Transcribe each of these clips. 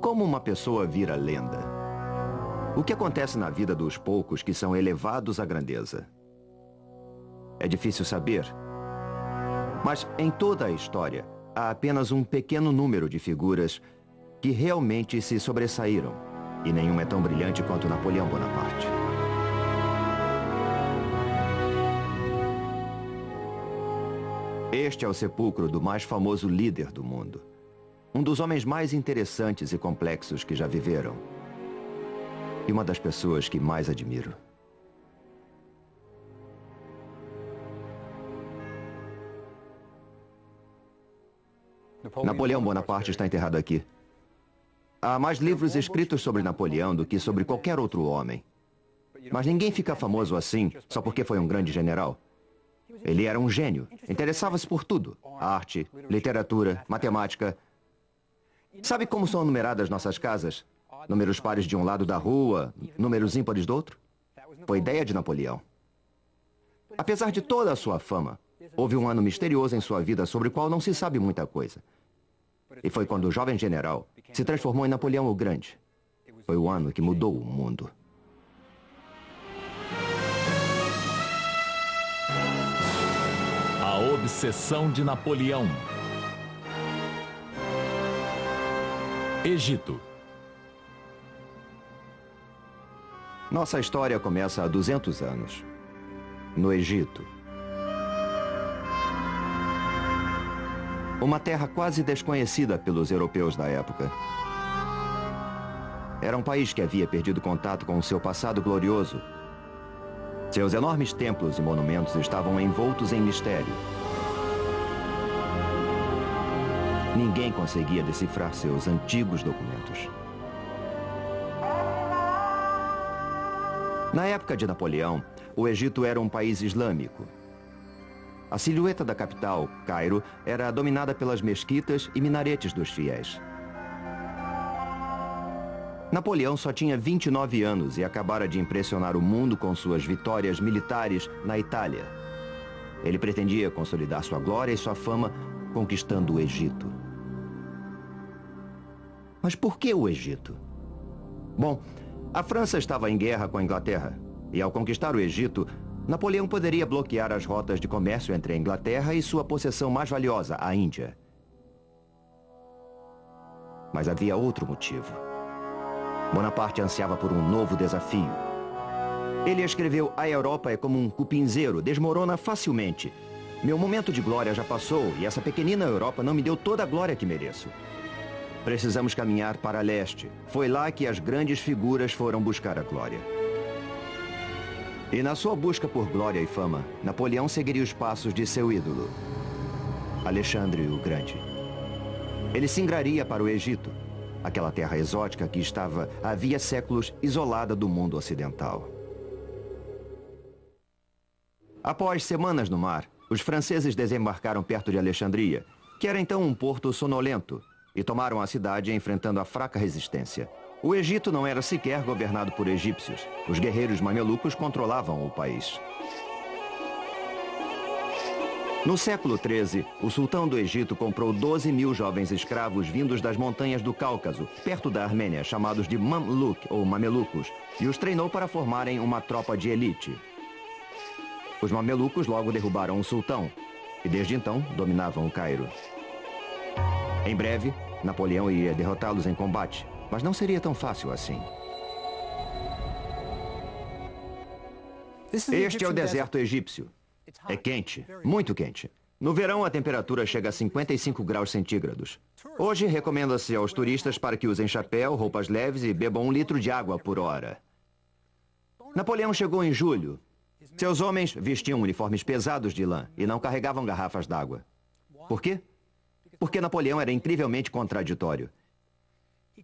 Como uma pessoa vira lenda? O que acontece na vida dos poucos que são elevados à grandeza? É difícil saber. Mas em toda a história, há apenas um pequeno número de figuras que realmente se sobressaíram. E nenhuma é tão brilhante quanto Napoleão Bonaparte. Este é o sepulcro do mais famoso líder do mundo. Um dos homens mais interessantes e complexos que já viveram. E uma das pessoas que mais admiro. Napoleão Bonaparte está enterrado aqui. Há mais livros escritos sobre Napoleão do que sobre qualquer outro homem. Mas ninguém fica famoso assim só porque foi um grande general. Ele era um gênio. Interessava-se por tudo. Arte, literatura, matemática. Sabe como são numeradas nossas casas? Números pares de um lado da rua, números ímpares do outro? Foi ideia de Napoleão. Apesar de toda a sua fama, houve um ano misterioso em sua vida sobre o qual não se sabe muita coisa. E foi quando o jovem general se transformou em Napoleão o Grande. Foi o ano que mudou o mundo. A obsessão de Napoleão. Egito. Nossa história começa há 200 anos, no Egito. Uma terra quase desconhecida pelos europeus da época. Era um país que havia perdido contato com o seu passado glorioso. Seus enormes templos e monumentos estavam envoltos em mistério. Ninguém conseguia decifrar seus antigos documentos. Na época de Napoleão, o Egito era um país islâmico. A silhueta da capital, Cairo, era dominada pelas mesquitas e minaretes dos fiéis. Napoleão só tinha 29 anos e acabara de impressionar o mundo com suas vitórias militares na Itália. Ele pretendia consolidar sua glória e sua fama conquistando o Egito. Mas por que o Egito? Bom, a França estava em guerra com a Inglaterra. E ao conquistar o Egito, Napoleão poderia bloquear as rotas de comércio entre a Inglaterra e sua possessão mais valiosa, a Índia. Mas havia outro motivo. Bonaparte ansiava por um novo desafio. Ele escreveu: "A Europa é como um cupinzeiro, desmorona facilmente. Meu momento de glória já passou e essa pequenina Europa não me deu toda a glória que mereço. Precisamos caminhar para leste. Foi lá que as grandes figuras foram buscar a glória." E na sua busca por glória e fama, Napoleão seguiria os passos de seu ídolo, Alexandre o Grande. Ele singraria para o Egito, aquela terra exótica que estava, havia séculos, isolada do mundo ocidental. Após semanas no mar, os franceses desembarcaram perto de Alexandria, que era então um porto sonolento, e tomaram a cidade enfrentando a fraca resistência. O Egito não era sequer governado por egípcios. Os guerreiros mamelucos controlavam o país. No século XIII, o sultão do Egito comprou 12.000 jovens escravos vindos das montanhas do Cáucaso, perto da Armênia, chamados de Mamluk ou mamelucos, e os treinou para formarem uma tropa de elite. Os mamelucos logo derrubaram o sultão, e desde então dominavam o Cairo. Em breve, Napoleão iria derrotá-los em combate, mas não seria tão fácil assim. Este é o deserto egípcio. É quente, muito quente. No verão, a temperatura chega a 55 graus centígrados. Hoje, recomenda-se aos turistas para que usem chapéu, roupas leves e bebam 1 litro de água por hora. Napoleão chegou em julho. Seus homens vestiam uniformes pesados de lã e não carregavam garrafas d'água. Por quê? Porque Napoleão era incrivelmente contraditório.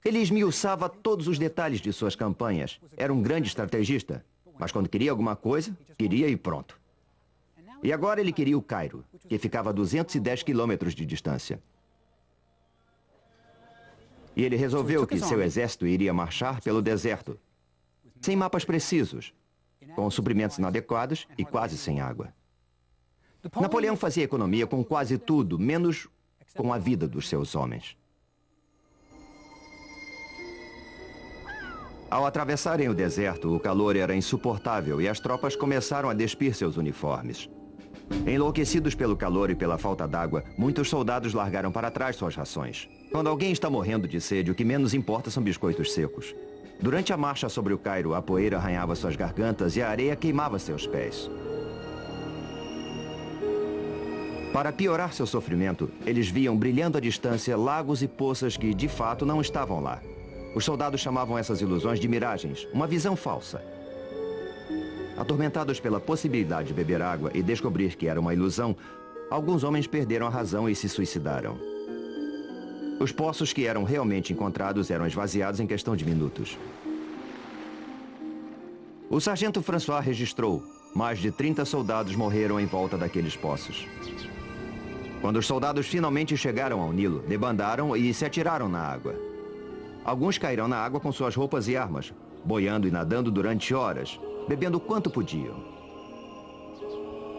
Ele esmiuçava todos os detalhes de suas campanhas. Era um grande estrategista, mas quando queria alguma coisa, queria e pronto. E agora ele queria o Cairo, que ficava a 210 quilômetros de distância. E ele resolveu que seu exército iria marchar pelo deserto, sem mapas precisos, com suprimentos inadequados e quase sem água. Napoleão fazia economia com quase tudo, menos com a vida dos seus homens. Ao atravessarem o deserto, o calor era insuportável e as tropas começaram a despir seus uniformes. Enlouquecidos pelo calor e pela falta d'água, muitos soldados largaram para trás suas rações. Quando alguém está morrendo de sede, o que menos importa são biscoitos secos. Durante a marcha sobre o Cairo, a poeira arranhava suas gargantas e a areia queimava seus pés. Para piorar seu sofrimento, eles viam brilhando à distância lagos e poças que, de fato, não estavam lá. Os soldados chamavam essas ilusões de miragens, uma visão falsa. Atormentados pela possibilidade de beber água e descobrir que era uma ilusão, alguns homens perderam a razão e se suicidaram. Os poços que eram realmente encontrados eram esvaziados em questão de minutos. O sargento François registrou: mais de 30 soldados morreram em volta daqueles poços. Quando os soldados finalmente chegaram ao Nilo, debandaram e se atiraram na água. Alguns caíram na água com suas roupas e armas, boiando e nadando durante horas, bebendo quanto podiam.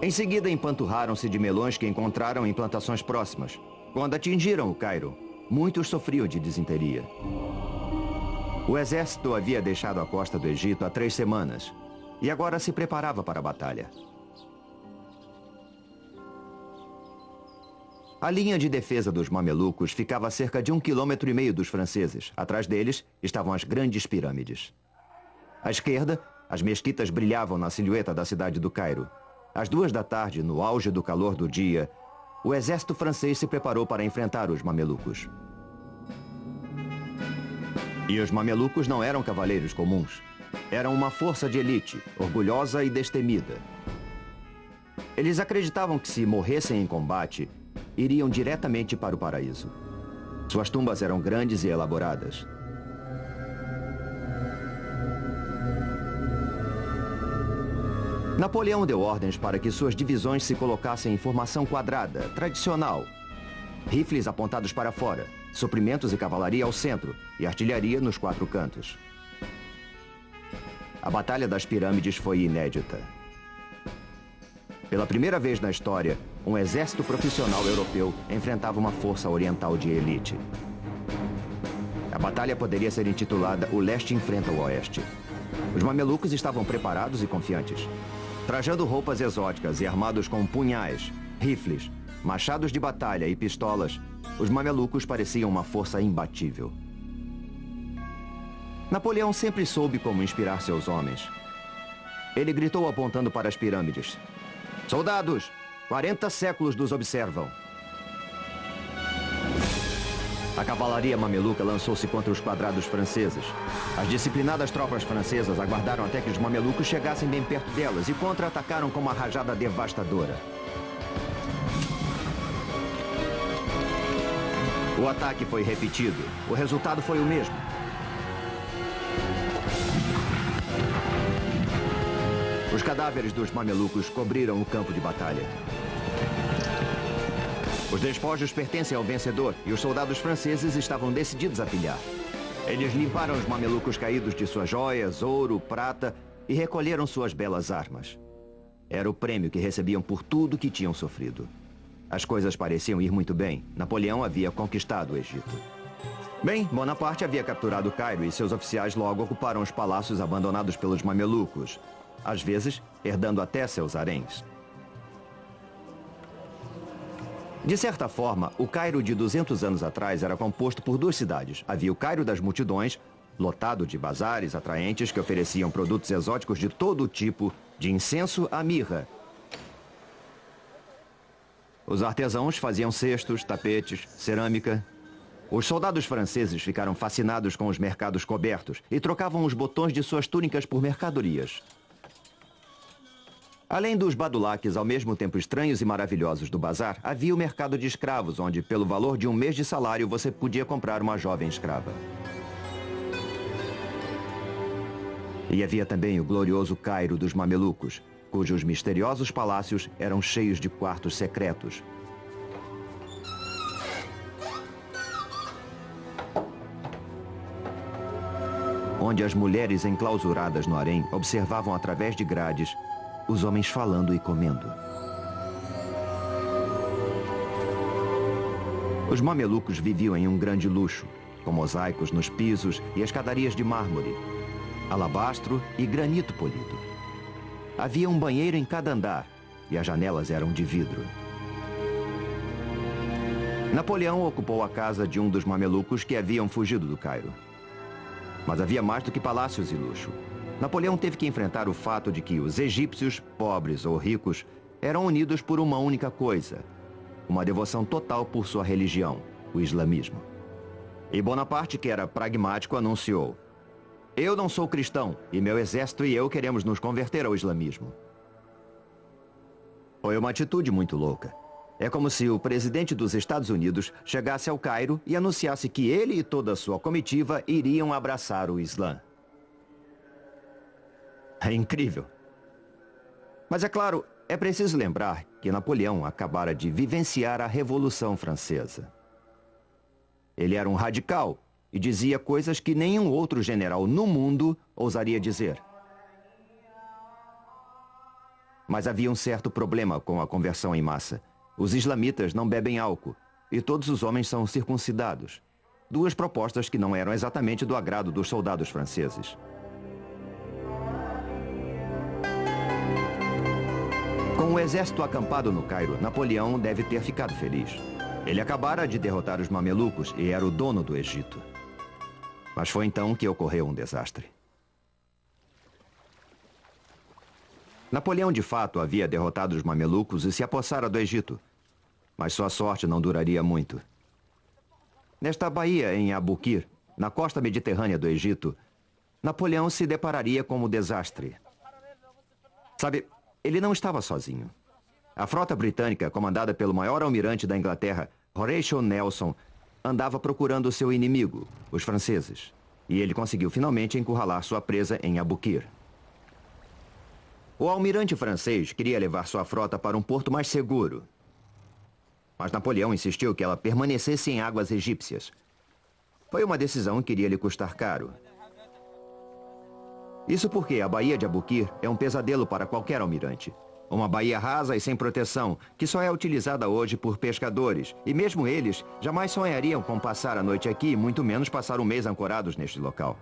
Em seguida, empanturraram-se de melões que encontraram em plantações próximas. Quando atingiram o Cairo, muitos sofriam de disenteria. O exército havia deixado a costa do Egito há 3 semanas e agora se preparava para a batalha. A linha de defesa dos mamelucos ficava a cerca de 1,5 km dos franceses. Atrás deles estavam as grandes pirâmides. À esquerda, as mesquitas brilhavam na silhueta da cidade do Cairo. Às 2 da tarde, no auge do calor do dia, o exército francês se preparou para enfrentar os mamelucos. E os mamelucos não eram cavaleiros comuns. Eram uma força de elite, orgulhosa e destemida. Eles acreditavam que se morressem em combate, iriam diretamente para o paraíso. Suas tumbas eram grandes e elaboradas. Napoleão deu ordens para que suas divisões se colocassem em formação quadrada, tradicional. Rifles apontados para fora, suprimentos e cavalaria ao centro e artilharia nos 4 cantos. A Batalha das Pirâmides foi inédita. Pela primeira vez na história, um exército profissional europeu enfrentava uma força oriental de elite. A batalha poderia ser intitulada O Leste enfrenta o Oeste. Os mamelucos estavam preparados e confiantes. Trajando roupas exóticas e armados com punhais, rifles, machados de batalha e pistolas, os mamelucos pareciam uma força imbatível. Napoleão sempre soube como inspirar seus homens. Ele gritou apontando para as pirâmides: "Soldados, 40 séculos nos observam." A cavalaria mameluca lançou-se contra os quadrados franceses. As disciplinadas tropas francesas aguardaram até que os mamelucos chegassem bem perto delas e contra-atacaram com uma rajada devastadora. O ataque foi repetido. O resultado foi o mesmo. Os cadáveres dos mamelucos cobriram o campo de batalha. Os despojos pertencem ao vencedor e os soldados franceses estavam decididos a pilhar. Eles limparam os mamelucos caídos de suas joias, ouro, prata e recolheram suas belas armas. Era o prêmio que recebiam por tudo que tinham sofrido. As coisas pareciam ir muito bem. Napoleão havia conquistado o Egito. Bem, Bonaparte havia capturado o Cairo e seus oficiais logo ocuparam os palácios abandonados pelos mamelucos, às vezes herdando até seus haréns. De certa forma, o Cairo de 200 anos atrás era composto por 2 cidades. Havia o Cairo das multidões, lotado de bazares atraentes que ofereciam produtos exóticos de todo tipo, de incenso à mirra. Os artesãos faziam cestos, tapetes, cerâmica. Os soldados franceses ficaram fascinados com os mercados cobertos e trocavam os botões de suas túnicas por mercadorias. Além dos badulaques ao mesmo tempo estranhos e maravilhosos do bazar, havia o mercado de escravos, onde, pelo valor de 1 mês de salário, você podia comprar uma jovem escrava. E havia também o glorioso Cairo dos mamelucos, cujos misteriosos palácios eram cheios de quartos secretos. Onde as mulheres enclausuradas no harém observavam através de grades os homens falando e comendo. Os mamelucos viviam em um grande luxo, com mosaicos nos pisos e escadarias de mármore. alabastro e granito polido. Havia um banheiro em cada andar e as janelas eram de vidro. Napoleão ocupou a casa de um dos mamelucos que haviam fugido do Cairo. Mas havia mais do que palácios e luxo. Napoleão teve que enfrentar o fato de que os egípcios, pobres ou ricos, eram unidos por uma única coisa: uma devoção total por sua religião, o islamismo. E Bonaparte, que era pragmático, anunciou: eu não sou cristão e meu exército e eu queremos nos converter ao islamismo. Foi uma atitude muito louca. É como se o presidente dos Estados Unidos chegasse ao Cairo e anunciasse que ele e toda a sua comitiva iriam abraçar o Islã. É incrível. Mas é claro, é preciso lembrar que Napoleão acabara de vivenciar a Revolução Francesa. Ele era um radical e dizia coisas que nenhum outro general no mundo ousaria dizer. Mas havia um certo problema com a conversão em massa. Os islamitas não bebem álcool e todos os homens são circuncidados. Duas propostas que não eram exatamente do agrado dos soldados franceses. Com o exército acampado no Cairo, Napoleão deve ter ficado feliz. Ele acabara de derrotar os mamelucos e era o dono do Egito. Mas foi então que ocorreu um desastre. Napoleão, de fato, havia derrotado os mamelucos e se apossara do Egito. Mas sua sorte não duraria muito. Nesta baía em Abukir, na costa mediterrânea do Egito, Napoleão se depararia com o desastre. Sabe, ele não estava sozinho. A frota britânica, comandada pelo maior almirante da Inglaterra, Horatio Nelson, andava procurando seu inimigo, os franceses. E ele conseguiu finalmente encurralar sua presa em Abukir. O almirante francês queria levar sua frota para um porto mais seguro. Mas Napoleão insistiu que ela permanecesse em águas egípcias. Foi uma decisão que iria lhe custar caro. Isso porque a Baía de Abukir é um pesadelo para qualquer almirante. Uma baía rasa e sem proteção, que só é utilizada hoje por pescadores. E mesmo eles jamais sonhariam com passar a noite aqui, muito menos passar um mês ancorados neste local.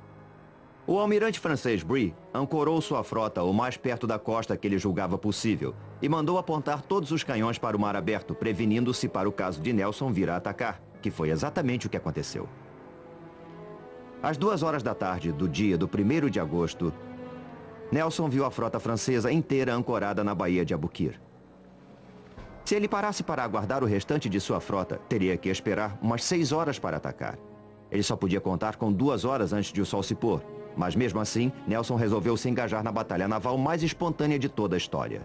O almirante francês Brie ancorou sua frota o mais perto da costa que ele julgava possível e mandou apontar todos os canhões para o mar aberto, prevenindo-se para o caso de Nelson vir a atacar, que foi exatamente o que aconteceu. Às 2 horas da tarde do dia do 1º de agosto, Nelson viu a frota francesa inteira ancorada na Baía de Abukir. Se ele parasse para aguardar o restante de sua frota, teria que esperar umas 6 horas para atacar. Ele só podia contar com 2 horas antes de o sol se pôr. Mas mesmo assim, Nelson resolveu se engajar na batalha naval mais espontânea de toda a história.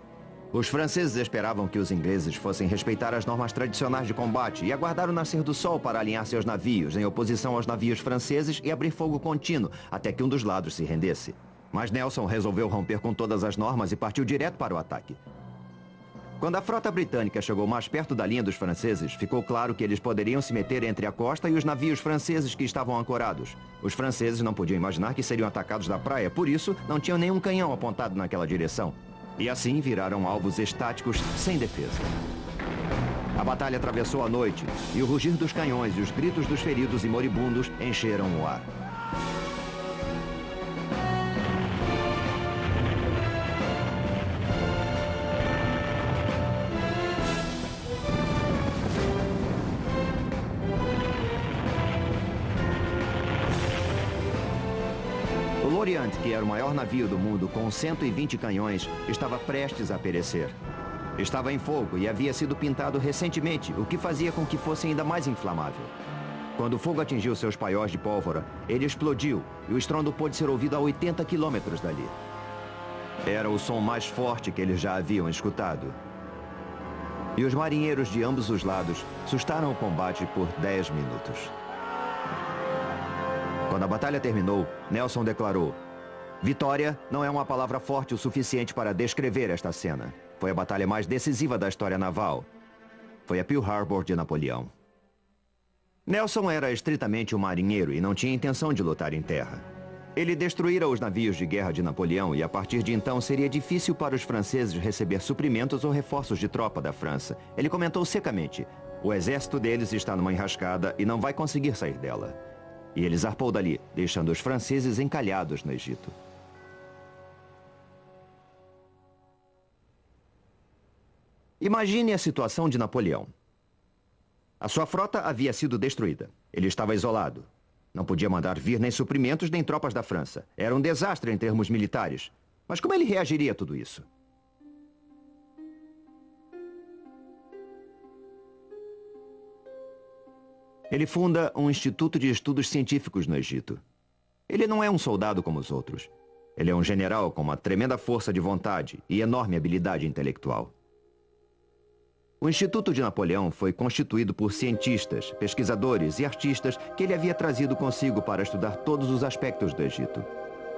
Os franceses esperavam que os ingleses fossem respeitar as normas tradicionais de combate e aguardar o nascer do sol para alinhar seus navios em oposição aos navios franceses e abrir fogo contínuo até que um dos lados se rendesse. Mas Nelson resolveu romper com todas as normas e partiu direto para o ataque. Quando a frota britânica chegou mais perto da linha dos franceses, ficou claro que eles poderiam se meter entre a costa e os navios franceses que estavam ancorados. Os franceses não podiam imaginar que seriam atacados da praia, por isso não tinham nenhum canhão apontado naquela direção. E assim viraram alvos estáticos sem defesa. A batalha atravessou a noite e o rugir dos canhões e os gritos dos feridos e moribundos encheram o ar. O Lorient, que era o maior navio do mundo com 120 canhões, estava prestes a perecer. Estava em fogo e havia sido pintado recentemente, o que fazia com que fosse ainda mais inflamável. Quando o fogo atingiu seus paióis de pólvora, ele explodiu e o estrondo pôde ser ouvido a 80 quilômetros dali. Era o som mais forte que eles já haviam escutado. E os marinheiros de ambos os lados sustaram o combate por 10 minutos. Quando a batalha terminou, Nelson declarou: "Vitória não é uma palavra forte o suficiente para descrever esta cena. Foi a batalha mais decisiva da história naval. Foi a Pearl Harbor de Napoleão." Nelson era estritamente um marinheiro e não tinha intenção de lutar em terra. Ele destruíra os navios de guerra de Napoleão e a partir de então seria difícil para os franceses receber suprimentos ou reforços de tropa da França. Ele comentou secamente: "O exército deles está numa enrascada e não vai conseguir sair dela." E ele zarpou dali, deixando os franceses encalhados no Egito. Imagine a situação de Napoleão. A sua frota havia sido destruída. Ele estava isolado. Não podia mandar vir nem suprimentos nem tropas da França. Era um desastre em termos militares. Mas como ele reagiria a tudo isso? Ele funda um instituto de estudos científicos no Egito. Ele não é um soldado como os outros. Ele é um general com uma tremenda força de vontade e enorme habilidade intelectual. O Instituto de Napoleão foi constituído por cientistas, pesquisadores e artistas que ele havia trazido consigo para estudar todos os aspectos do Egito.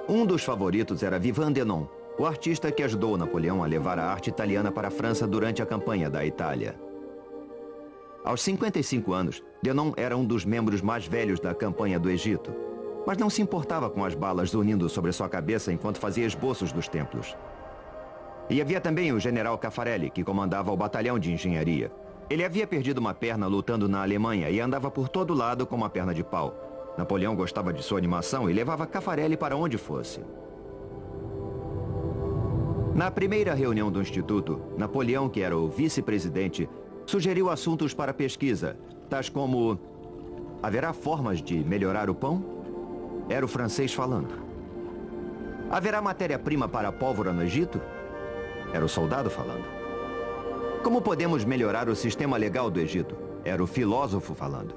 Um dos favoritos era Vivant Denon, o artista que ajudou Napoleão a levar a arte italiana para a França durante a campanha da Itália. Aos 55 anos, Denon era um dos membros mais velhos da campanha do Egito, mas não se importava com as balas zunindo sobre sua cabeça enquanto fazia esboços dos templos. E havia também o general Caffarelli, que comandava o batalhão de engenharia. Ele havia perdido uma perna lutando na Alemanha e andava por todo lado com uma perna de pau. Napoleão gostava de sua animação e levava Caffarelli para onde fosse. Na primeira reunião do Instituto, Napoleão, que era o vice-presidente, sugeriu assuntos para pesquisa, tais como: haverá formas de melhorar o pão? Era o francês falando. Haverá matéria-prima para a pólvora no Egito? Era o soldado falando. Como podemos melhorar o sistema legal do Egito? Era o filósofo falando.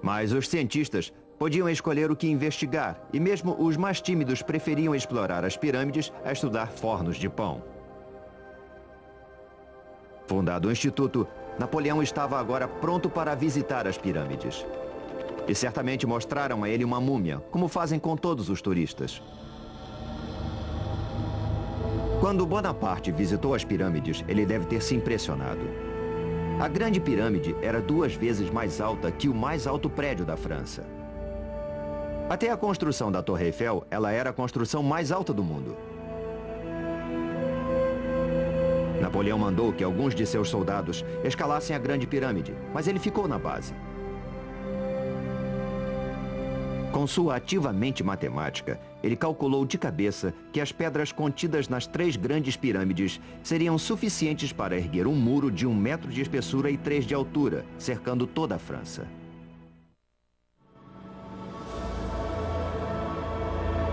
Mas os cientistas podiam escolher o que investigar, e mesmo os mais tímidos preferiam explorar as pirâmides a estudar fornos de pão. Fundado o Instituto, Napoleão estava agora pronto para visitar as pirâmides. E certamente mostraram a ele uma múmia, como fazem com todos os turistas. Quando Bonaparte visitou as pirâmides, ele deve ter se impressionado. A Grande Pirâmide era 2 vezes mais alta que o mais alto prédio da França. Até a construção da Torre Eiffel, ela era a construção mais alta do mundo. Napoleão mandou que alguns de seus soldados escalassem a Grande Pirâmide, mas ele ficou na base. Com sua ativa mente matemática, ele calculou de cabeça que as pedras contidas nas 3 grandes pirâmides seriam suficientes para erguer um muro de 1 metro de espessura e 3 de altura, cercando toda a França.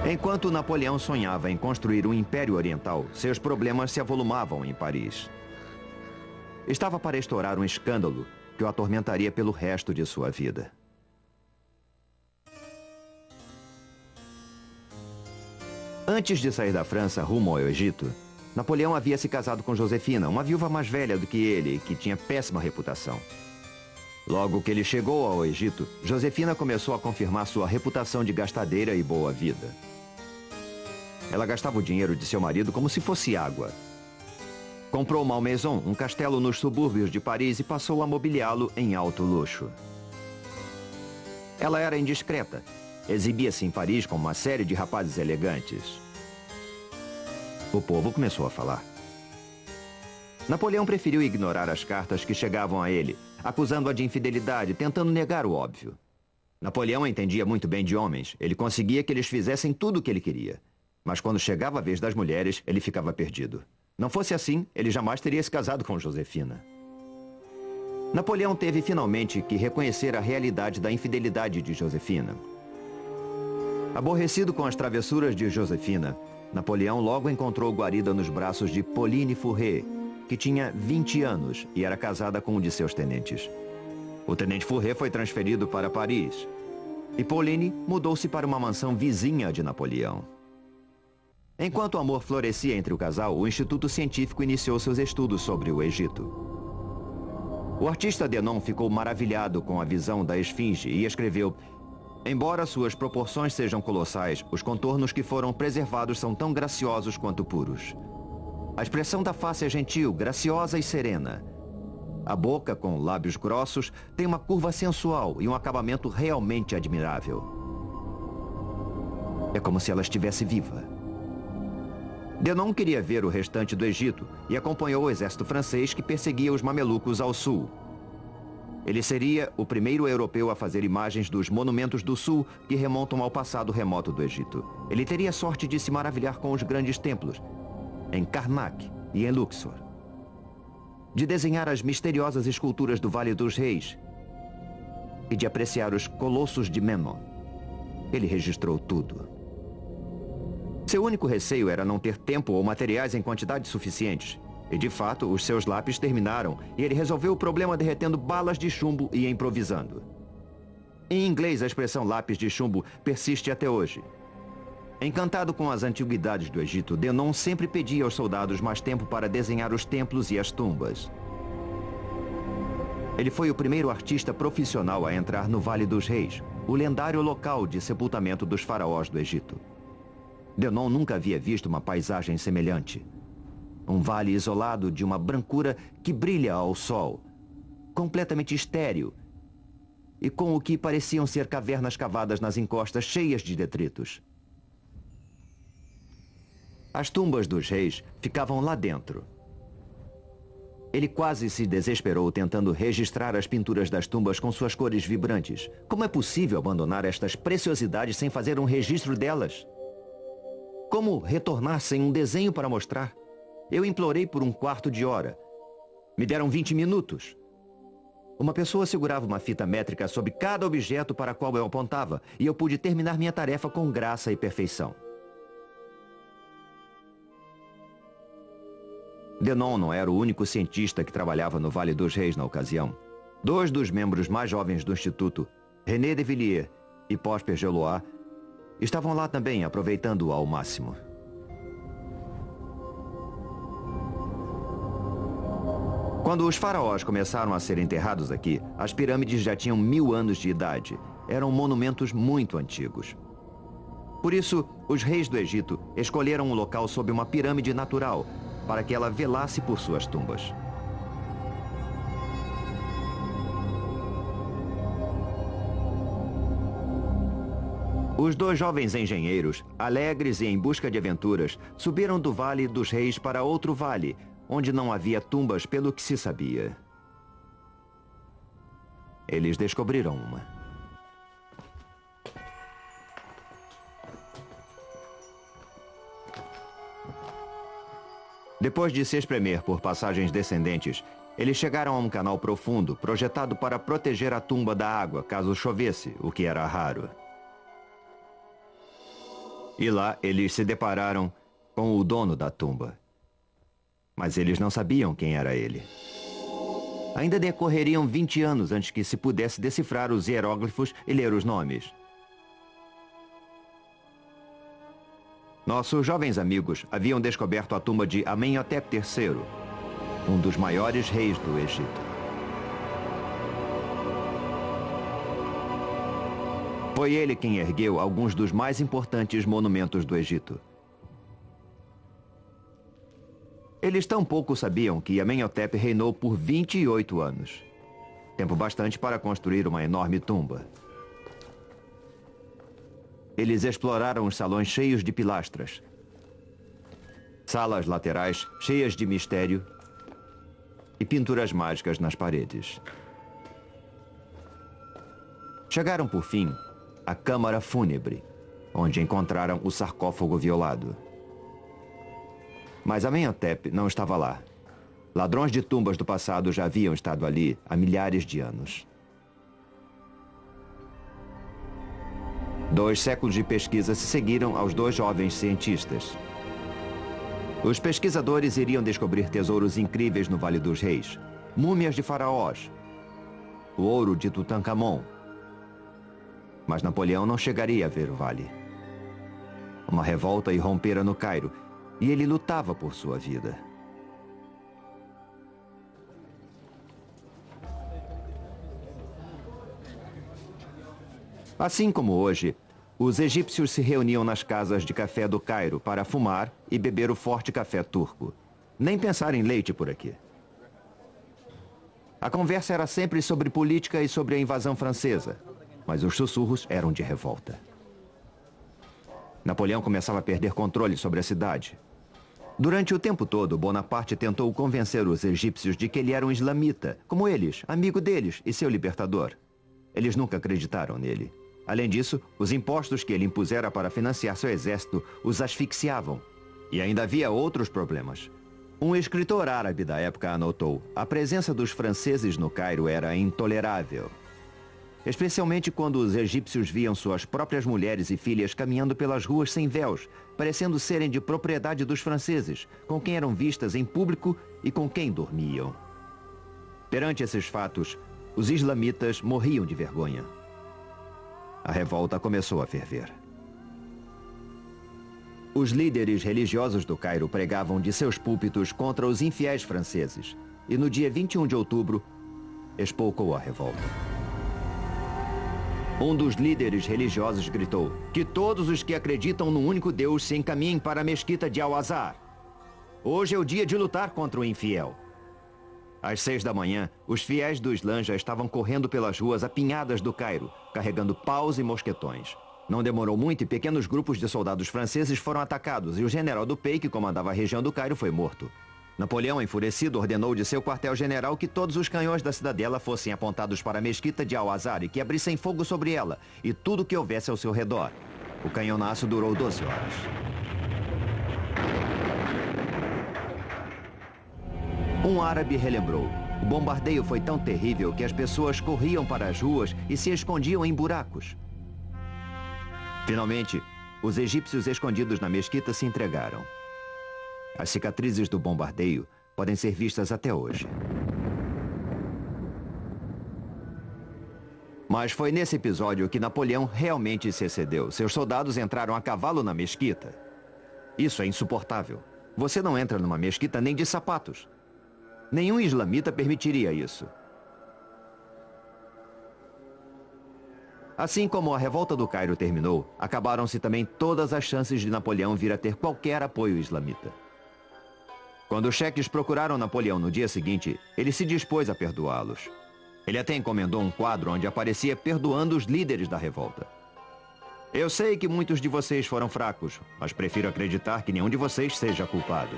Enquanto Napoleão sonhava em construir um império oriental, seus problemas se avolumavam em Paris. Estava para estourar um escândalo que o atormentaria pelo resto de sua vida. Antes de sair da França rumo ao Egito, Napoleão havia se casado com Josefina, uma viúva mais velha do que ele, que tinha péssima reputação. Logo que ele chegou ao Egito, Josefina começou a confirmar sua reputação de gastadeira e boa vida. Ela gastava o dinheiro de seu marido como se fosse água. Comprou Malmaison, um castelo nos subúrbios de Paris, e passou a mobiliá-lo em alto luxo. Ela era indiscreta. Exibia-se em Paris com uma série de rapazes elegantes. O povo começou a falar. Napoleão preferiu ignorar as cartas que chegavam a ele, acusando-a de infidelidade, tentando negar o óbvio. Napoleão entendia muito bem de homens. Ele conseguia que eles fizessem tudo o que ele queria. Mas quando chegava a vez das mulheres, ele ficava perdido. Não fosse assim, ele jamais teria se casado com Josefina. Napoleão teve finalmente que reconhecer a realidade da infidelidade de Josefina. Aborrecido com as travessuras de Josefina, Napoleão logo encontrou guarida nos braços de Pauline Fourré, que tinha 20 anos e era casada com um de seus tenentes. O tenente Fourré foi transferido para Paris e Pauline mudou-se para uma mansão vizinha de Napoleão. Enquanto o amor florescia entre o casal, o Instituto Científico iniciou seus estudos sobre o Egito. O artista Denon ficou maravilhado com a visão da esfinge e escreveu: embora suas proporções sejam colossais, os contornos que foram preservados são tão graciosos quanto puros. A expressão da face é gentil, graciosa e serena. A boca, com lábios grossos, tem uma curva sensual e um acabamento realmente admirável. É como se ela estivesse viva. Denon queria ver o restante do Egito e acompanhou o exército francês que perseguia os mamelucos ao sul. Ele seria o primeiro europeu a fazer imagens dos monumentos do sul que remontam ao passado remoto do Egito. Ele teria sorte de se maravilhar com os grandes templos, em Karnak e em Luxor. de desenhar as misteriosas esculturas do Vale dos Reis e de apreciar os colossos de Memnon. Ele registrou tudo. Seu único receio era não ter tempo ou materiais em quantidades suficientes. E, de fato, os seus lápis terminaram e ele resolveu o problema derretendo balas de chumbo e improvisando. Em inglês, a expressão lápis de chumbo persiste até hoje. Encantado com as antiguidades do Egito, Denon sempre pedia aos soldados mais tempo para desenhar os templos e as tumbas. Ele foi o primeiro artista profissional a entrar no Vale dos Reis, o lendário local de sepultamento dos faraós do Egito. Denon nunca havia visto uma paisagem semelhante. Um vale isolado de uma brancura que brilha ao sol, completamente estéril, e com o que pareciam ser cavernas cavadas nas encostas cheias de detritos. As tumbas dos reis ficavam lá dentro. Ele quase se desesperou tentando registrar as pinturas das tumbas com suas cores vibrantes. Como é possível abandonar estas preciosidades sem fazer um registro delas? Como retornar sem um desenho para mostrar? Eu implorei por um quarto de hora. Me deram 20 minutos. Uma pessoa segurava uma fita métrica sobre cada objeto para qual eu apontava, e eu pude terminar minha tarefa com graça e perfeição. Denon não era o único cientista que trabalhava no Vale dos Reis na ocasião. 2 dos membros mais jovens do Instituto, René de Villiers e Prosper Gelois, estavam lá também, aproveitando-o ao máximo. Quando os faraós começaram a ser enterrados aqui, as pirâmides já tinham 1000 anos de idade. Eram monumentos muito antigos. Por isso, os reis do Egito escolheram um local sob uma pirâmide natural, para que ela velasse por suas tumbas. Os 2 jovens engenheiros, alegres e em busca de aventuras, subiram do Vale dos Reis para outro vale, onde não havia tumbas pelo que se sabia. Eles descobriram uma. Depois de se espremer por passagens descendentes, eles chegaram a um canal profundo, projetado para proteger a tumba da água, caso chovesse, o que era raro. E lá eles se depararam com o dono da tumba. Mas eles não sabiam quem era ele. Ainda decorreriam 20 anos antes que se pudesse decifrar os hieróglifos e ler os nomes. Nossos jovens amigos haviam descoberto a tumba de Amenhotep III, um dos maiores reis do Egito. Foi ele quem ergueu alguns dos mais importantes monumentos do Egito. Eles tampouco sabiam que Amenhotep reinou por 28 anos. Tempo bastante para construir uma enorme tumba. Eles exploraram os salões cheios de pilastras. Salas laterais cheias de mistério e pinturas mágicas nas paredes. Chegaram, por fim, à câmara fúnebre, onde encontraram o sarcófago violado. Mas Amenhotep não estava lá. Ladrões de tumbas do passado já haviam estado ali há milhares de anos. 2 séculos de pesquisa se seguiram aos 2 jovens cientistas. Os pesquisadores iriam descobrir tesouros incríveis no Vale dos Reis, múmias de faraós, o ouro de Tutankhamon. Mas Napoleão não chegaria a ver o vale. Uma revolta irrompera no Cairo, e ele lutava por sua vida. Assim como hoje, os egípcios se reuniam nas casas de café do Cairo para fumar e beber o forte café turco. Nem pensar em leite por aqui. A conversa era sempre sobre política e sobre a invasão francesa, mas os sussurros eram de revolta. Napoleão começava a perder controle sobre a cidade. Durante o tempo todo, Bonaparte tentou convencer os egípcios de que ele era um islamita, como eles, amigo deles e seu libertador. Eles nunca acreditaram nele. Além disso, os impostos que ele impusera para financiar seu exército os asfixiavam. E ainda havia outros problemas. Um escritor árabe da época anotou: a presença dos franceses no Cairo era intolerável. Especialmente quando os egípcios viam suas próprias mulheres e filhas caminhando pelas ruas sem véus, parecendo serem de propriedade dos franceses, com quem eram vistas em público e com quem dormiam. Perante esses fatos, os islamitas morriam de vergonha. A revolta começou a ferver. Os líderes religiosos do Cairo pregavam de seus púlpitos contra os infiéis franceses, e no dia 21 de outubro, espolcou a revolta. Um dos líderes religiosos gritou: que todos os que acreditam no único Deus se encaminhem para a mesquita de Al-Azhar. Hoje é o dia de lutar contra o infiel. Às 6 da manhã, os fiéis do Islã já estavam correndo pelas ruas apinhadas do Cairo, carregando paus e mosquetões. Não demorou muito e pequenos grupos de soldados franceses foram atacados e o general Dupey, que comandava a região do Cairo, foi morto. Napoleão, enfurecido, ordenou de seu quartel-general que todos os canhões da cidadela fossem apontados para a mesquita de Al-Azhar e que abrissem fogo sobre ela e tudo que houvesse ao seu redor. O canhonaço durou 12 horas. Um árabe relembrou: o bombardeio foi tão terrível que as pessoas corriam para as ruas e se escondiam em buracos. Finalmente, os egípcios escondidos na mesquita se entregaram. As cicatrizes do bombardeio podem ser vistas até hoje. Mas foi nesse episódio que Napoleão realmente se excedeu. Seus soldados entraram a cavalo na mesquita. Isso é insuportável. Você não entra numa mesquita nem de sapatos. Nenhum islamita permitiria isso. Assim como a revolta do Cairo terminou, acabaram-se também todas as chances de Napoleão vir a ter qualquer apoio islamita. Quando os cheques procuraram Napoleão no dia seguinte, ele se dispôs a perdoá-los. Ele até encomendou um quadro onde aparecia perdoando os líderes da revolta. Eu sei que muitos de vocês foram fracos, mas prefiro acreditar que nenhum de vocês seja culpado.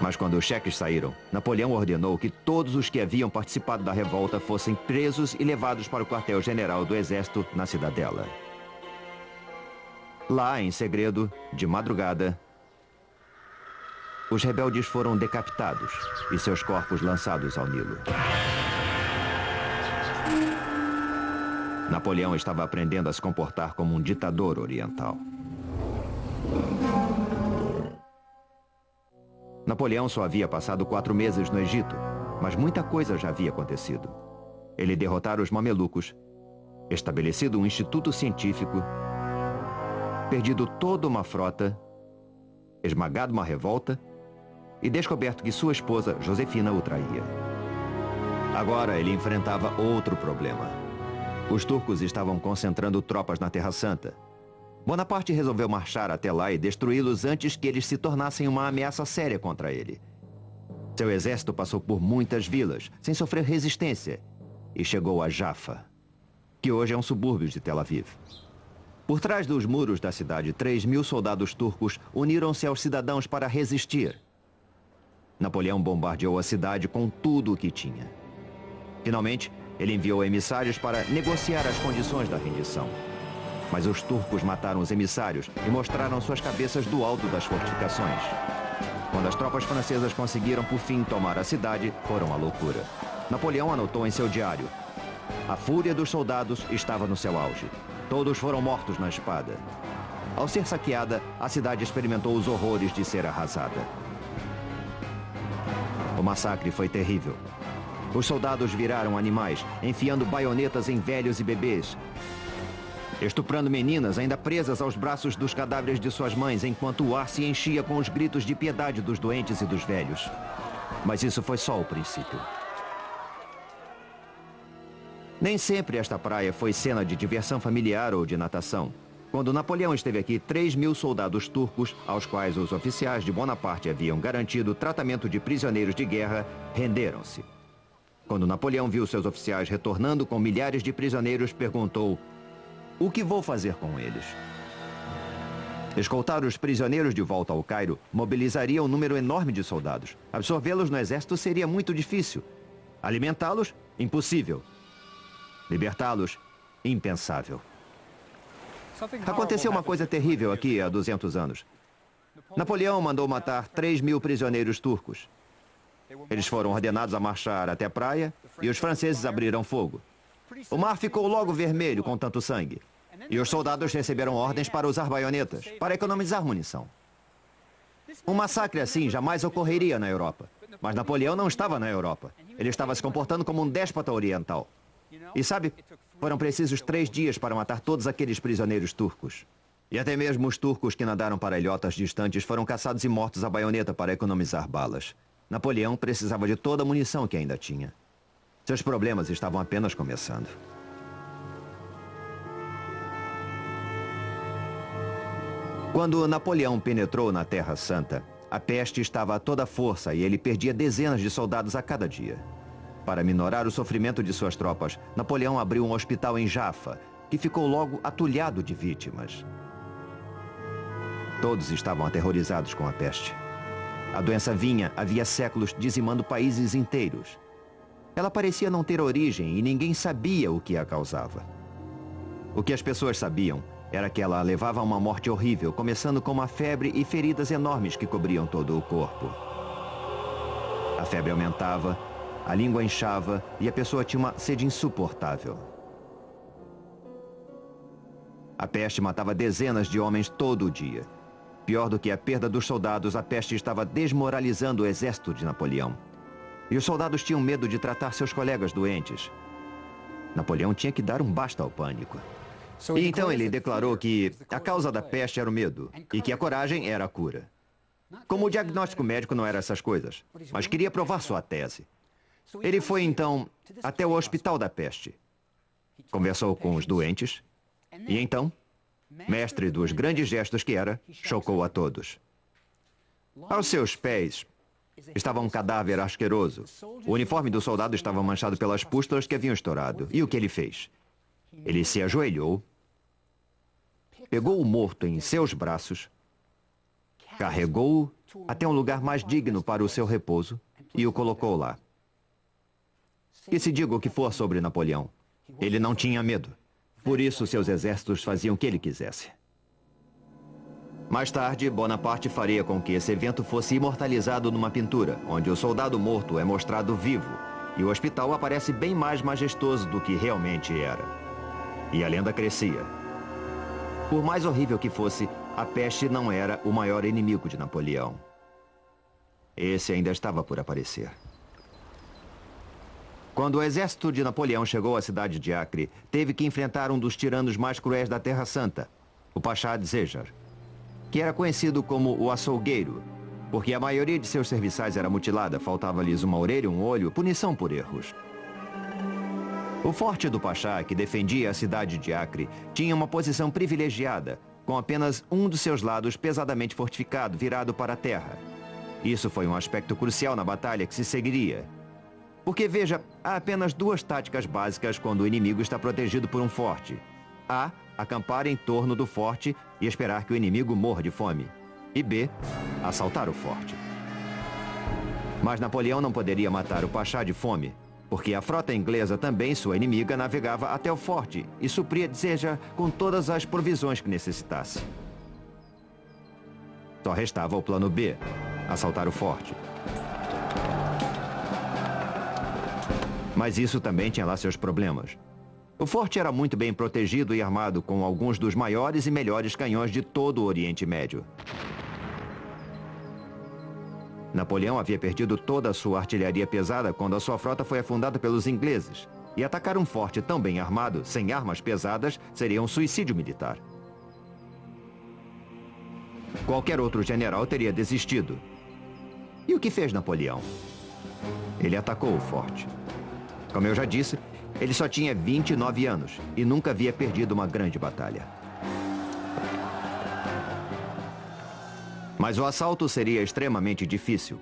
Mas quando os cheques saíram, Napoleão ordenou que todos os que haviam participado da revolta fossem presos e levados para o quartel-general do exército na cidadela. Lá, em segredo, de madrugada, os rebeldes foram decapitados e seus corpos lançados ao Nilo. Napoleão estava aprendendo a se comportar como um ditador oriental. Napoleão só havia passado 4 meses no Egito, mas muita coisa já havia acontecido. Ele derrotara os mamelucos, estabelecido um instituto científico, perdido toda uma frota, esmagado uma revolta e descoberto que sua esposa, Josefina, o traía. Agora ele enfrentava outro problema. Os turcos estavam concentrando tropas na Terra Santa. Bonaparte resolveu marchar até lá e destruí-los antes que eles se tornassem uma ameaça séria contra ele. Seu exército passou por muitas vilas, sem sofrer resistência, e chegou a Jaffa, que hoje é um subúrbio de Tel Aviv. Por trás dos muros da cidade, 3.000 soldados turcos uniram-se aos cidadãos para resistir. Napoleão bombardeou a cidade com tudo o que tinha. Finalmente, ele enviou emissários para negociar as condições da rendição. Mas os turcos mataram os emissários e mostraram suas cabeças do alto das fortificações. Quando as tropas francesas conseguiram, por fim, tomar a cidade, foram à loucura. Napoleão anotou em seu diário: a fúria dos soldados estava no seu auge. Todos foram mortos na espada. Ao ser saqueada, a cidade experimentou os horrores de ser arrasada. O massacre foi terrível. Os soldados viraram animais, enfiando baionetas em velhos e bebês, estuprando meninas ainda presas aos braços dos cadáveres de suas mães, enquanto o ar se enchia com os gritos de piedade dos doentes e dos velhos. Mas isso foi só o princípio. Nem sempre esta praia foi cena de diversão familiar ou de natação. Quando Napoleão esteve aqui, 3.000 soldados turcos, aos quais os oficiais de Bonaparte haviam garantido tratamento de prisioneiros de guerra, renderam-se. Quando Napoleão viu seus oficiais retornando com milhares de prisioneiros, perguntou: o que vou fazer com eles? Escoltar os prisioneiros de volta ao Cairo mobilizaria um número enorme de soldados. Absorvê-los no exército seria muito difícil. Alimentá-los? Impossível. Libertá-los? Impensável. Aconteceu uma coisa terrível aqui há 200 anos. Napoleão mandou matar 3.000 prisioneiros turcos. Eles foram ordenados a marchar até a praia e os franceses abriram fogo. O mar ficou logo vermelho com tanto sangue. E os soldados receberam ordens para usar baionetas, para economizar munição. Um massacre assim jamais ocorreria na Europa. Mas Napoleão não estava na Europa. Ele estava se comportando como um déspota oriental. E sabe, foram precisos 3 dias para matar todos aqueles prisioneiros turcos. E até mesmo os turcos que nadaram para ilhotas distantes foram caçados e mortos à baioneta para economizar balas. Napoleão precisava de toda a munição que ainda tinha. Seus problemas estavam apenas começando. Quando Napoleão penetrou na Terra Santa, a peste estava a toda força e ele perdia dezenas de soldados a cada dia. Para minorar o sofrimento de suas tropas, Napoleão abriu um hospital em Jaffa, que ficou logo atulhado de vítimas. Todos estavam aterrorizados com a peste. A doença vinha havia séculos dizimando países inteiros. Ela parecia não ter origem e ninguém sabia o que a causava. O que as pessoas sabiam era que ela levava a uma morte horrível, começando com uma febre e feridas enormes que cobriam todo o corpo. A febre aumentava, a língua inchava e a pessoa tinha uma sede insuportável. A peste matava dezenas de homens todo o dia. Pior do que a perda dos soldados, a peste estava desmoralizando o exército de Napoleão. E os soldados tinham medo de tratar seus colegas doentes. Napoleão tinha que dar um basta ao pânico. E então ele declarou que a causa da peste era o medo e que a coragem era a cura. Como o diagnóstico médico não era essas coisas, mas queria provar sua tese. Ele foi então até o hospital da peste. Conversou com os doentes e então, mestre dos grandes gestos que era, chocou a todos. Aos seus pés estava um cadáver asqueroso. O uniforme do soldado estava manchado pelas pústulas que haviam estourado. E o que ele fez? Ele se ajoelhou, pegou o morto em seus braços, carregou-o até um lugar mais digno para o seu repouso e o colocou lá. E se diga o que for sobre Napoleão, ele não tinha medo. Por isso, seus exércitos faziam o que ele quisesse. Mais tarde, Bonaparte faria com que esse evento fosse imortalizado numa pintura, onde o soldado morto é mostrado vivo, e o hospital aparece bem mais majestoso do que realmente era. E a lenda crescia. Por mais horrível que fosse, a peste não era o maior inimigo de Napoleão. Esse ainda estava por aparecer. Quando o exército de Napoleão chegou à cidade de Acre, teve que enfrentar um dos tiranos mais cruéis da Terra Santa, o Pachá de Dzejar, que era conhecido como o açougueiro, porque a maioria de seus serviçais era mutilada, faltava-lhes uma orelha, um olho, punição por erros. O forte do Pachá, que defendia a cidade de Acre, tinha uma posição privilegiada, com apenas um dos seus lados pesadamente fortificado, virado para a terra. Isso foi um aspecto crucial na batalha que se seguiria. Porque, veja, há apenas 2 táticas básicas quando o inimigo está protegido por um forte. A, acampar em torno do forte e esperar que o inimigo morra de fome. E B, assaltar o forte. Mas Napoleão não poderia matar o Pachá de fome, porque a frota inglesa, também sua inimiga, navegava até o forte e supria Dzejar com todas as provisões que necessitasse. Só restava o plano B, assaltar o forte. Mas isso também tinha lá seus problemas. O forte era muito bem protegido e armado com alguns dos maiores e melhores canhões de todo o Oriente Médio. Napoleão havia perdido toda a sua artilharia pesada quando a sua frota foi afundada pelos ingleses. E atacar um forte tão bem armado, sem armas pesadas, seria um suicídio militar. Qualquer outro general teria desistido. E o que fez Napoleão? Ele atacou o forte. Como eu já disse, ele só tinha 29 anos e nunca havia perdido uma grande batalha. Mas o assalto seria extremamente difícil.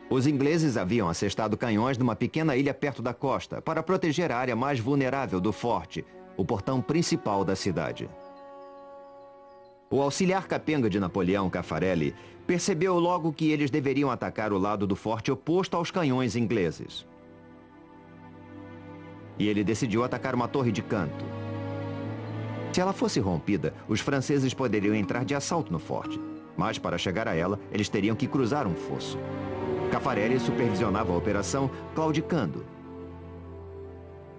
Os ingleses haviam assestado canhões numa pequena ilha perto da costa para proteger a área mais vulnerável do forte, o portão principal da cidade. O auxiliar capenga de Napoleão, Caffarelli, percebeu logo que eles deveriam atacar o lado do forte oposto aos canhões ingleses. E ele decidiu atacar uma torre de canto. Se ela fosse rompida, os franceses poderiam entrar de assalto no forte. Mas para chegar a ela, eles teriam que cruzar um fosso. Caffarelli supervisionava a operação, claudicando.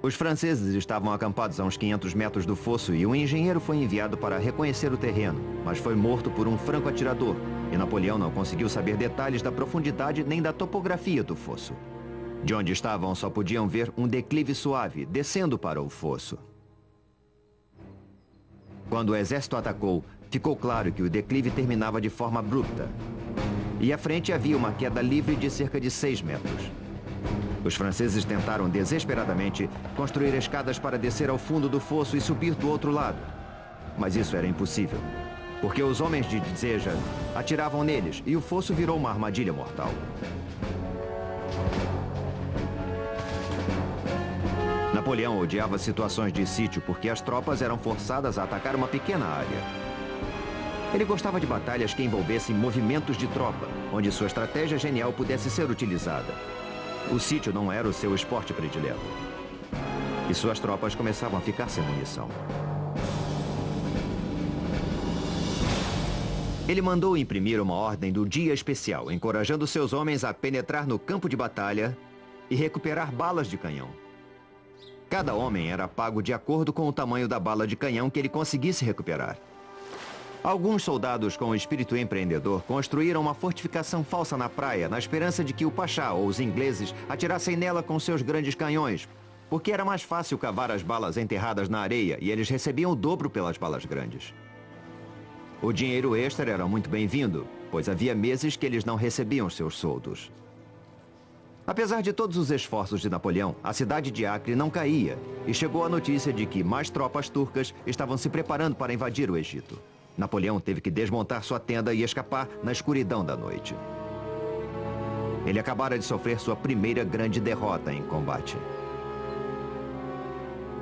Os franceses estavam acampados a uns 500 metros do fosso e um engenheiro foi enviado para reconhecer o terreno, mas foi morto por um franco-atirador, e Napoleão não conseguiu saber detalhes da profundidade nem da topografia do fosso. De onde estavam só podiam ver um declive suave, descendo para o fosso. Quando o exército atacou, ficou claro que o declive terminava de forma abrupta. E à frente havia uma queda livre de cerca de 6 metros. Os franceses tentaram desesperadamente construir escadas para descer ao fundo do fosso e subir do outro lado. Mas isso era impossível, porque os homens de Dzéjar atiravam neles e o fosso virou uma armadilha mortal. Napoleão odiava situações de sítio porque as tropas eram forçadas a atacar uma pequena área. Ele gostava de batalhas que envolvessem movimentos de tropa, onde sua estratégia genial pudesse ser utilizada. O sítio não era o seu esporte predileto. E suas tropas começavam a ficar sem munição. Ele mandou imprimir uma ordem do dia especial, encorajando seus homens a penetrar no campo de batalha e recuperar balas de canhão. Cada homem era pago de acordo com o tamanho da bala de canhão que ele conseguisse recuperar. Alguns soldados com espírito empreendedor construíram uma fortificação falsa na praia, na esperança de que o Pachá ou os ingleses atirassem nela com seus grandes canhões, porque era mais fácil cavar as balas enterradas na areia e eles recebiam o dobro pelas balas grandes. O dinheiro extra era muito bem-vindo, pois havia meses que eles não recebiam seus soldos. Apesar de todos os esforços de Napoleão, a cidade de Acre não caía e chegou a notícia de que mais tropas turcas estavam se preparando para invadir o Egito. Napoleão teve que desmontar sua tenda e escapar na escuridão da noite. Ele acabara de sofrer sua primeira grande derrota em combate.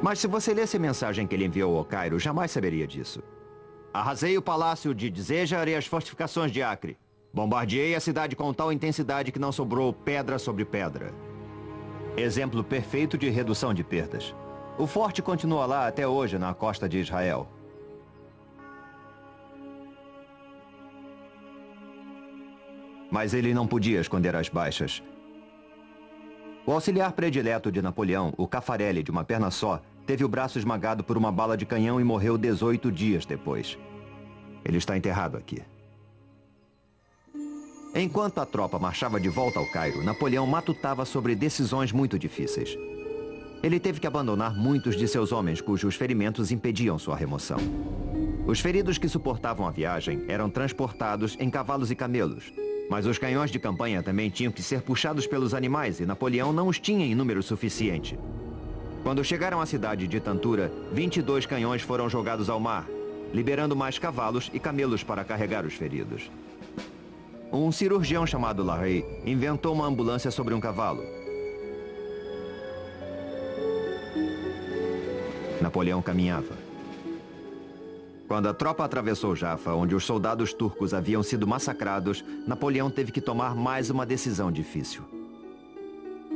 Mas se você lesse a mensagem que ele enviou ao Cairo, jamais saberia disso. Arrasei o palácio de Dzéjar e as fortificações de Acre. Bombardeei a cidade com tal intensidade que não sobrou pedra sobre pedra. Exemplo perfeito de redução de perdas. O forte continua lá até hoje na costa de Israel. Mas ele não podia esconder as baixas. O auxiliar predileto de Napoleão, o Caffarelli, de uma perna só, teve o braço esmagado por uma bala de canhão e morreu 18 dias depois. Ele está enterrado aqui. Enquanto a tropa marchava de volta ao Cairo, Napoleão matutava sobre decisões muito difíceis. Ele teve que abandonar muitos de seus homens cujos ferimentos impediam sua remoção. Os feridos que suportavam a viagem eram transportados em cavalos e camelos. Mas os canhões de campanha também tinham que ser puxados pelos animais e Napoleão não os tinha em número suficiente. Quando chegaram à cidade de Tantura, 22 canhões foram jogados ao mar, liberando mais cavalos e camelos para carregar os feridos. Um cirurgião chamado Larrey inventou uma ambulância sobre um cavalo. Napoleão caminhava. Quando a tropa atravessou Jaffa, onde os soldados turcos haviam sido massacrados, Napoleão teve que tomar mais uma decisão difícil.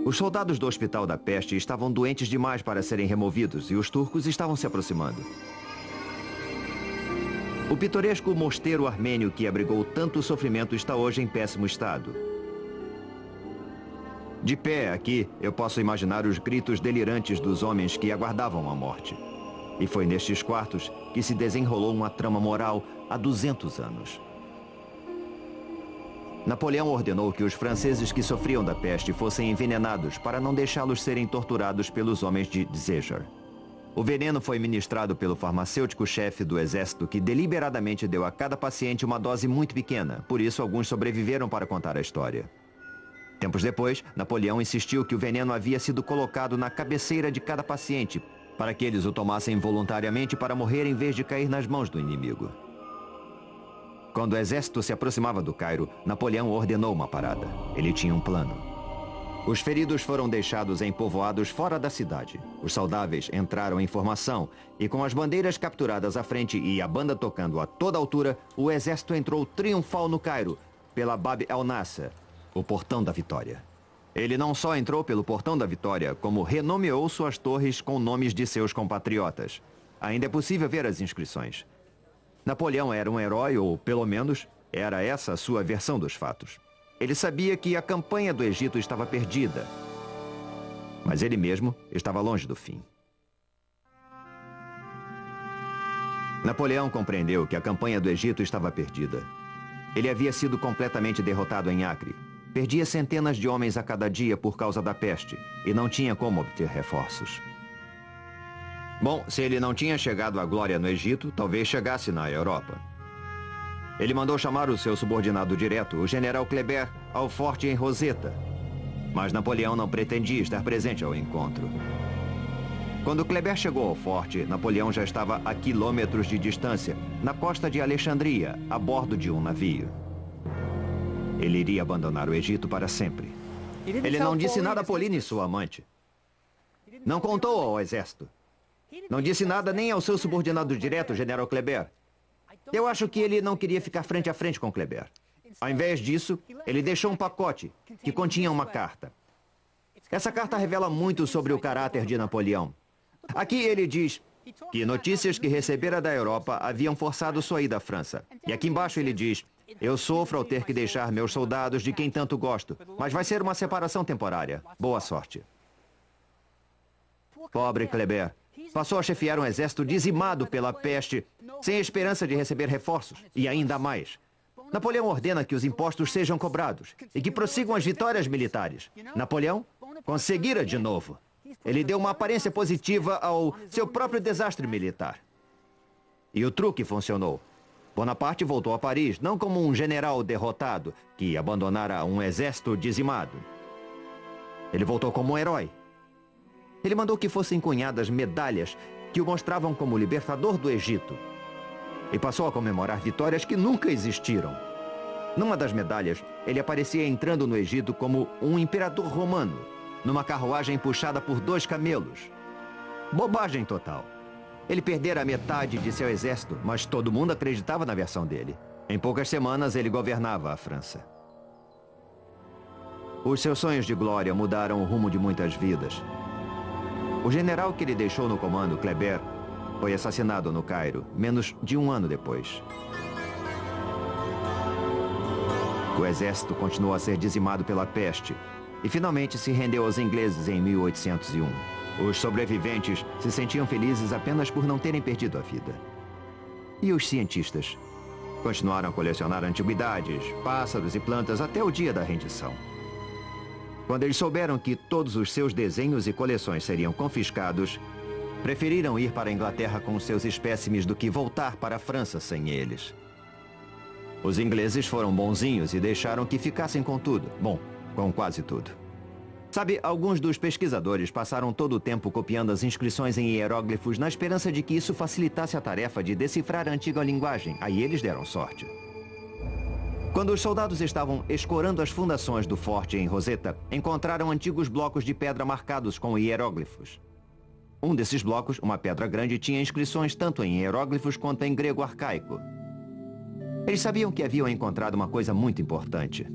Os soldados do Hospital da Peste estavam doentes demais para serem removidos e os turcos estavam se aproximando. O pitoresco mosteiro armênio que abrigou tanto sofrimento está hoje em péssimo estado. De pé aqui, eu posso imaginar os gritos delirantes dos homens que aguardavam a morte. E foi nestes quartos que se desenrolou uma trama moral há 200 anos. Napoleão ordenou que os franceses que sofriam da peste fossem envenenados para não deixá-los serem torturados pelos homens de Dzéjar. O veneno foi ministrado pelo farmacêutico-chefe do exército que deliberadamente deu a cada paciente uma dose muito pequena, por isso alguns sobreviveram para contar a história. Tempos depois, Napoleão insistiu que o veneno havia sido colocado na cabeceira de cada paciente, para que eles o tomassem voluntariamente para morrer em vez de cair nas mãos do inimigo. Quando o exército se aproximava do Cairo, Napoleão ordenou uma parada. Ele tinha um plano. Os feridos foram deixados em povoados fora da cidade. Os saudáveis entraram em formação e com as bandeiras capturadas à frente e a banda tocando a toda altura, o exército entrou triunfal no Cairo, pela Bab el-Nasser, o Portão da Vitória. Ele não só entrou pelo Portão da Vitória, como renomeou suas torres com nomes de seus compatriotas. Ainda é possível ver as inscrições. Napoleão era um herói, ou pelo menos, Era essa a sua versão dos fatos. Ele sabia que a campanha do Egito estava perdida. Mas ele mesmo estava longe do fim. Napoleão compreendeu que a campanha do Egito estava perdida. Ele havia sido completamente derrotado em Acre. Perdia centenas de homens a cada dia por causa da peste e não tinha como obter reforços. Bom, se ele não tinha chegado à glória no Egito, talvez chegasse na Europa. Ele mandou chamar o seu subordinado direto, o general Kleber, ao forte em Roseta. Mas Napoleão não pretendia estar presente ao encontro. Quando Kleber chegou ao forte, Napoleão já estava a quilômetros de distância, na costa de Alexandria, a bordo de um navio. Ele iria abandonar o Egito para sempre. Ele não disse nada a Pauline, sua amante. Não contou ao exército. Não disse nada nem ao seu subordinado direto, general Kleber. Eu acho que ele não queria ficar frente a frente com Kleber. Ao invés disso, ele deixou um pacote que continha uma carta. Essa carta revela muito sobre o caráter de Napoleão. Aqui ele diz que notícias que recebera da Europa haviam forçado sua ida à França. E aqui embaixo ele diz: eu sofro ao ter que deixar meus soldados de quem tanto gosto, mas vai ser uma separação temporária. Boa sorte. Pobre Kleber. Passou a chefiar um exército dizimado pela peste, sem esperança de receber reforços. E ainda mais. Napoleão ordena que os impostos sejam cobrados e que prossigam as vitórias militares. Napoleão conseguira de novo. Ele deu uma aparência positiva ao seu próprio desastre militar. E o truque funcionou. Bonaparte voltou a Paris, não como um general derrotado que abandonara um exército dizimado. Ele voltou como um herói. Ele mandou que fossem cunhadas medalhas que o mostravam como libertador do Egito. E passou a comemorar vitórias que nunca existiram. Numa das medalhas, ele aparecia entrando no Egito como um imperador romano, numa carruagem puxada por 2 camelos. Bobagem total. Ele perdera a metade de seu exército, mas todo mundo acreditava na versão dele. Em poucas semanas, ele governava a França. Os seus sonhos de glória mudaram o rumo de muitas vidas. O general que ele deixou no comando, Kleber, foi assassinado no Cairo, menos de um ano depois. O exército continuou a ser dizimado pela peste e finalmente se rendeu aos ingleses em 1801. Os sobreviventes se sentiam felizes apenas por não terem perdido a vida. E os cientistas? Continuaram a colecionar antiguidades, pássaros e plantas até o dia da rendição. Quando eles souberam que todos os seus desenhos e coleções seriam confiscados, preferiram ir para a Inglaterra com seus espécimes do que voltar para a França sem eles. Os ingleses foram bonzinhos e deixaram que ficassem com tudo. Bom, com quase tudo. Sabe, alguns dos pesquisadores passaram todo o tempo copiando as inscrições em hieróglifos na esperança de que isso facilitasse a tarefa de decifrar a antiga linguagem. Aí eles deram sorte. Quando os soldados estavam escorando as fundações do forte em Roseta, encontraram antigos blocos de pedra marcados com hieróglifos. Um desses blocos, uma pedra grande, tinha inscrições tanto em hieróglifos quanto em grego arcaico. Eles sabiam que haviam encontrado uma coisa muito importante.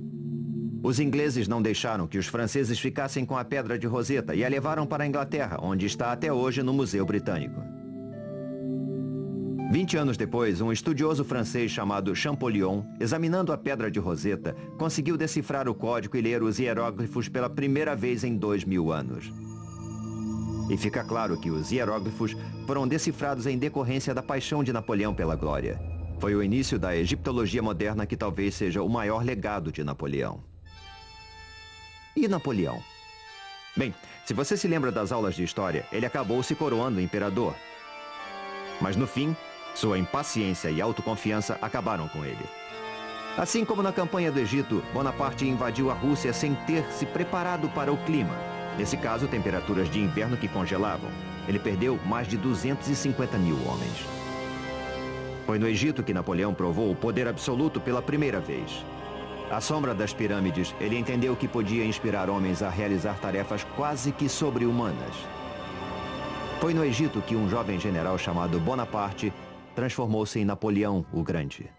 Os ingleses não deixaram que os franceses ficassem com a pedra de Roseta e a levaram para a Inglaterra, onde está até hoje no Museu Britânico. 20 anos depois, um estudioso francês chamado Champollion, examinando a pedra de Roseta, conseguiu decifrar o código e ler os hieróglifos pela primeira vez em 2000 anos. E fica claro que os hieróglifos foram decifrados em decorrência da paixão de Napoleão pela glória. Foi o início da egiptologia moderna que talvez seja o maior legado de Napoleão. E Napoleão? Bem, se você se lembra das aulas de história, ele acabou se coroando imperador. Mas no fim, sua impaciência e autoconfiança acabaram com ele. Assim como na campanha do Egito, Bonaparte invadiu a Rússia sem ter se preparado para o clima. Nesse caso, temperaturas de inverno que congelavam. Ele perdeu mais de 250 mil homens. Foi no Egito que Napoleão provou o poder absoluto pela primeira vez. À sombra das pirâmides, ele entendeu que podia inspirar homens a realizar tarefas quase que sobre-humanas. Foi no Egito que um jovem general chamado Bonaparte transformou-se em Napoleão o Grande.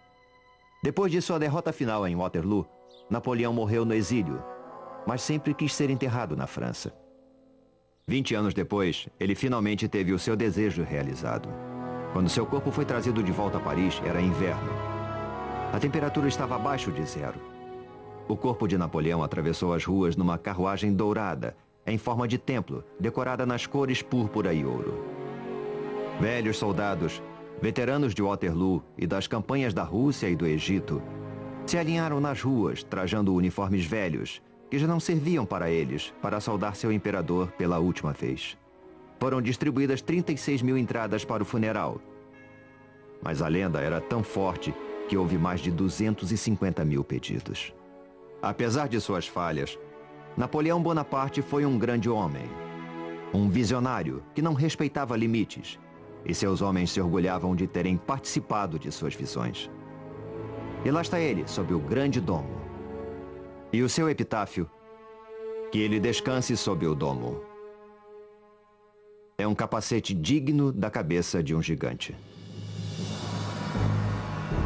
Depois de sua derrota final em Waterloo, Napoleão morreu no exílio, mas sempre quis ser enterrado na França. 20 anos depois, ele finalmente teve o seu desejo realizado. Quando seu corpo foi trazido de volta a Paris, era inverno. A temperatura estava abaixo de zero. O corpo de Napoleão atravessou as ruas numa carruagem dourada, em forma de templo, decorada nas cores púrpura e ouro. Velhos soldados, veteranos de Waterloo e das campanhas da Rússia e do Egito, se alinharam nas ruas, trajando uniformes velhos, que já não serviam para eles, para saudar seu imperador pela última vez. Foram distribuídas 36 mil entradas para o funeral. Mas a lenda era tão forte que houve mais de 250 mil pedidos. Apesar de suas falhas, Napoleão Bonaparte foi um grande homem. Um visionário que não respeitava limites. E seus homens se orgulhavam de terem participado de suas visões. E lá está ele, sob o grande domo. E o seu epitáfio: que ele descanse sob o domo. É um capacete digno da cabeça de um gigante.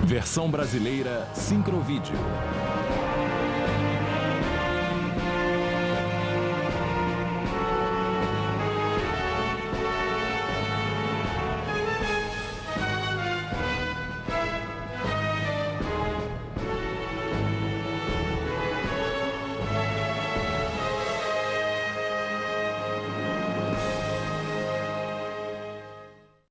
Versão brasileira Sincrovídeo.